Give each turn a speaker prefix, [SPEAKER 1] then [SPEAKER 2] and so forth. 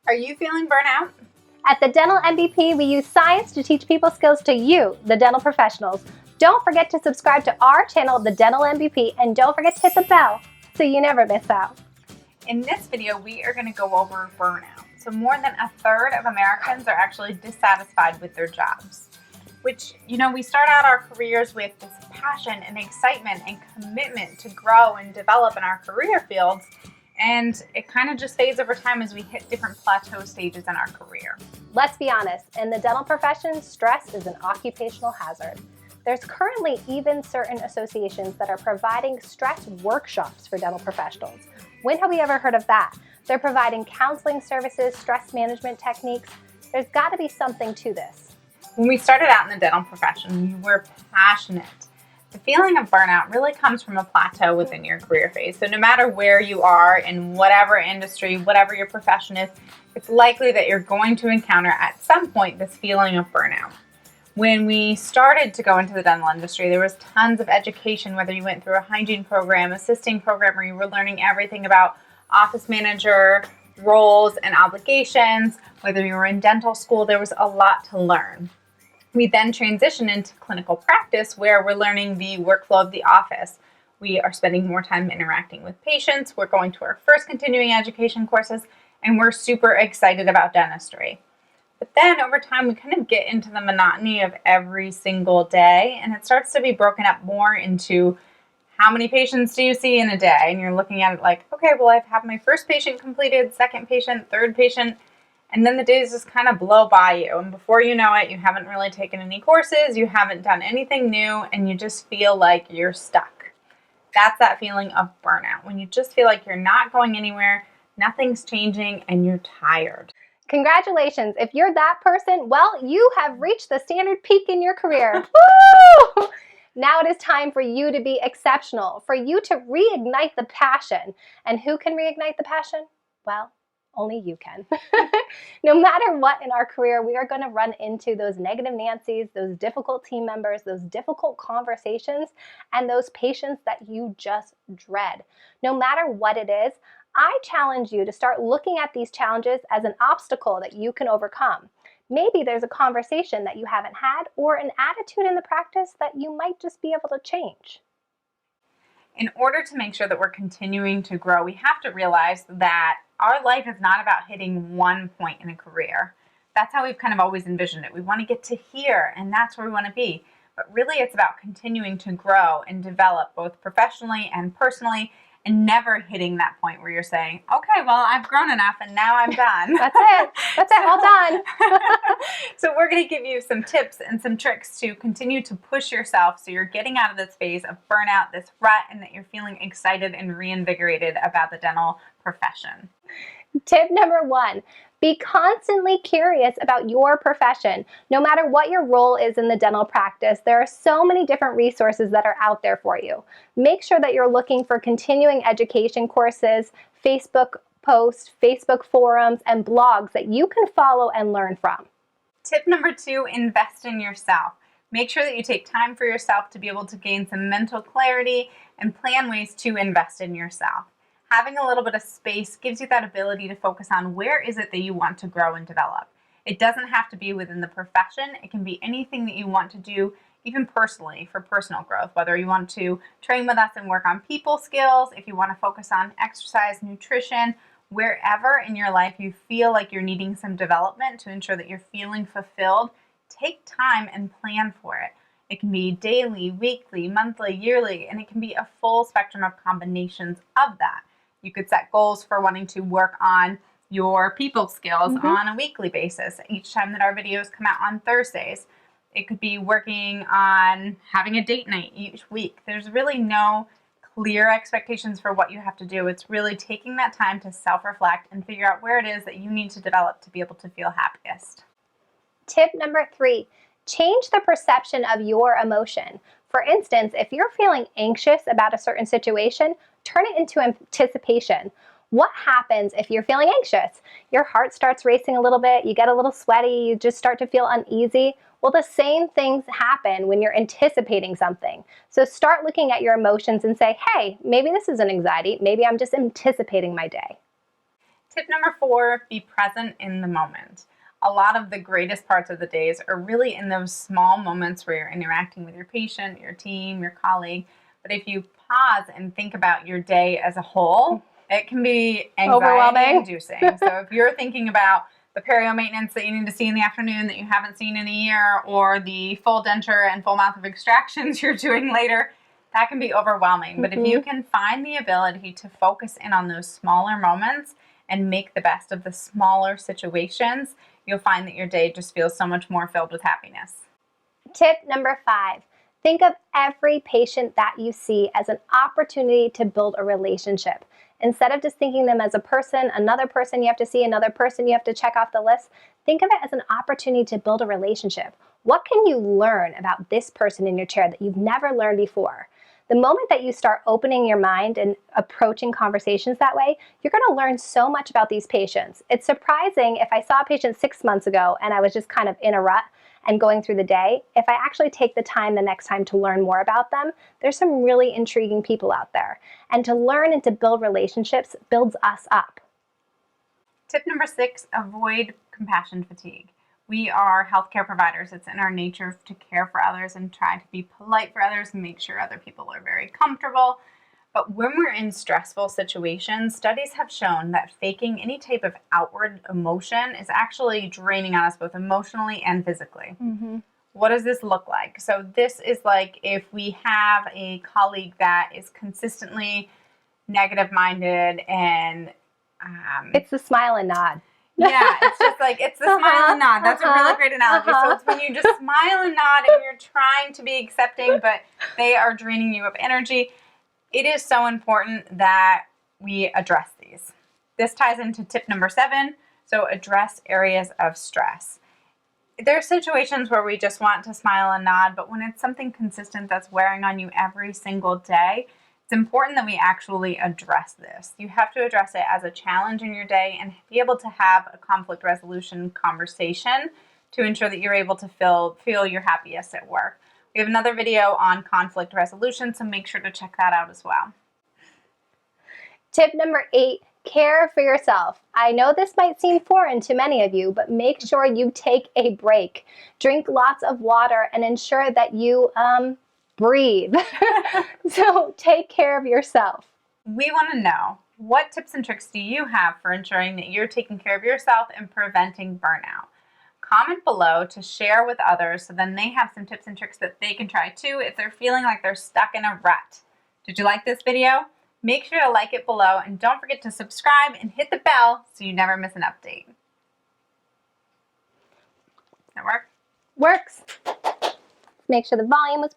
[SPEAKER 1] Are you feeling burnout?
[SPEAKER 2] At the Dental MVP, we use science to teach people skills to you, the dental professionals. Don't forget to subscribe to our channel, The Dental MVP, and don't forget to hit the bell so you never miss out.
[SPEAKER 1] In this video, we are going to go over burnout. So more than a third of Americans are actually dissatisfied with their jobs, which, we start out our careers with this passion and excitement and commitment to grow and develop in our career fields. And it kind of just fades over time as we hit different plateau stages in our career.
[SPEAKER 2] Let's be honest, in the dental profession, stress is an occupational hazard. There's currently even certain associations that are providing stress workshops for dental professionals. When have we ever heard of that? They're providing counseling services, stress management techniques. There's got to be something to this.
[SPEAKER 1] When we started out in the dental profession, we were passionate. The feeling of burnout really comes from a plateau within your career phase. So no matter where you are in whatever industry, whatever your profession is, it's likely that you're going to encounter at some point this feeling of burnout. When we started to go into the dental industry, there was tons of education, whether you went through a hygiene program, assisting program, or you were learning everything about office manager roles and obligations. Whether you were in dental school, there was a lot to learn. We then transition into clinical practice where we're learning the workflow of the office. We are spending more time interacting with patients. We're going to our first continuing education courses, and we're super excited about dentistry. But then over time, we kind of get into the monotony of every single day, and it starts to be broken up more into how many patients do you see in a day? And you're looking at it like, okay, well, I've had my first patient completed, second patient, third patient, and then the days just kind of blow by you. And before you know it, you haven't really taken any courses, you haven't done anything new, and you just feel like you're stuck. That's that feeling of burnout, when you just feel like you're not going anywhere, nothing's changing, and you're tired.
[SPEAKER 2] Congratulations. If you're that person, well, you have reached the standard peak in your career. Woo! Now it is time for you to be exceptional, for you to reignite the passion. And who can reignite the passion? Well, only you can. No matter what in our career, we are going to run into those negative Nancy's, those difficult team members, those difficult conversations, and those patients that you just dread. No matter what it is, I challenge you to start looking at these challenges as an obstacle that you can overcome. Maybe there's a conversation that you haven't had or an attitude in the practice that you might just be able to change.
[SPEAKER 1] In order to make sure that we're continuing to grow, we have to realize that our life is not about hitting one point in a career. That's how we've kind of always envisioned it. We want to get to here, and that's where we want to be. But really, it's about continuing to grow and develop both professionally and personally, and never hitting that point where you're saying, okay, well, I've grown enough and now I'm done.
[SPEAKER 2] That's it, all done.
[SPEAKER 1] So we're going to give you some tips and some tricks to continue to push yourself so you're getting out of this phase of burnout, this rut, and that you're feeling excited and reinvigorated about the dental profession.
[SPEAKER 2] Tip number 1, be constantly curious about your profession. No matter what your role is in the dental practice, there are so many different resources that are out there for you. Make sure that you're looking for continuing education courses, Facebook posts, Facebook forums, and blogs that you can follow and learn from.
[SPEAKER 1] Tip number 2, invest in yourself. Make sure that you take time for yourself to be able to gain some mental clarity and plan ways to invest in yourself. Having a little bit of space gives you that ability to focus on where is it that you want to grow and develop. It doesn't have to be within the profession. It can be anything that you want to do, even personally, for personal growth, whether you want to train with us and work on people skills, if you want to focus on exercise, nutrition, wherever in your life you feel like you're needing some development to ensure that you're feeling fulfilled, take time and plan for it. It can be daily, weekly, monthly, yearly, and it can be a full spectrum of combinations of that. You could set goals for wanting to work on your people skills on a weekly basis each time that our videos come out on Thursdays. It could be working on having a date night each week. There's really no clear expectations for what you have to do. It's really taking that time to self-reflect and figure out where it is that you need to develop to be able to feel happiest.
[SPEAKER 2] Tip number 3, change the perception of your emotion. For instance, if you're feeling anxious about a certain situation, turn it into anticipation. What happens if you're feeling anxious? Your heart starts racing a little bit, you get a little sweaty, you just start to feel uneasy. Well, the same things happen when you're anticipating something. So start looking at your emotions and say, hey, maybe this isn't anxiety, maybe I'm just anticipating my day.
[SPEAKER 1] Tip number 4, be present in the moment. A lot of the greatest parts of the days are really in those small moments where you're interacting with your patient, your team, your colleague. But if you pause and think about your day as a whole, it can be anxiety-inducing. So if you're thinking about the perio maintenance that you need to see in the afternoon that you haven't seen in a year, or the full denture and full mouth of extractions you're doing later, that can be overwhelming. But if you can find the ability to focus in on those smaller moments and make the best of the smaller situations, you'll find that your day just feels so much more filled with happiness.
[SPEAKER 2] Tip number 5, think of every patient that you see as an opportunity to build a relationship. Instead of just thinking them as a person, another person you have to see, another person you have to check off the list, think of it as an opportunity to build a relationship. What can you learn about this person in your chair that you've never learned before? The moment that you start opening your mind and approaching conversations that way, you're going to learn so much about these patients. It's surprising if I saw a patient 6 months ago and I was just kind of in a rut and going through the day, if I actually take the time the next time to learn more about them, there's some really intriguing people out there. And to learn and to build relationships builds us up.
[SPEAKER 1] Tip number 6, avoid compassion fatigue. We are healthcare providers. It's in our nature to care for others and try to be polite for others and make sure other people are very comfortable. But when we're in stressful situations, studies have shown that faking any type of outward emotion is actually draining on us both emotionally and physically. What does this look like? So this is like if we have a colleague that is consistently negative-minded and
[SPEAKER 2] it's the smile and nod.
[SPEAKER 1] Yeah, it's just like, it's the smile and nod. That's a really great analogy. So it's when you just smile and nod and you're trying to be accepting, but they are draining you of energy. It is so important that we address these. This ties into tip number 7. So address areas of stress. There are situations where we just want to smile and nod, but when it's something consistent that's wearing on you every single day, it's important that we actually address this. You have to address it as a challenge in your day and be able to have a conflict resolution conversation to ensure that you're able to feel your happiest at work. We have another video on conflict resolution, so make sure to check that out as well.
[SPEAKER 2] Tip number 8, care for yourself. I know this might seem foreign to many of you, but make sure you take a break. Drink lots of water and ensure that you breathe. So take care of yourself.
[SPEAKER 1] We want to know, what tips and tricks do you have for ensuring that you're taking care of yourself and preventing burnout? Comment below to share with others so then they have some tips and tricks that they can try too if they're feeling like they're stuck in a rut. Did you like this video? Make sure to like it below and don't forget to subscribe and hit the bell so you never miss an update. Does that work?
[SPEAKER 2] Works. Make sure the volume was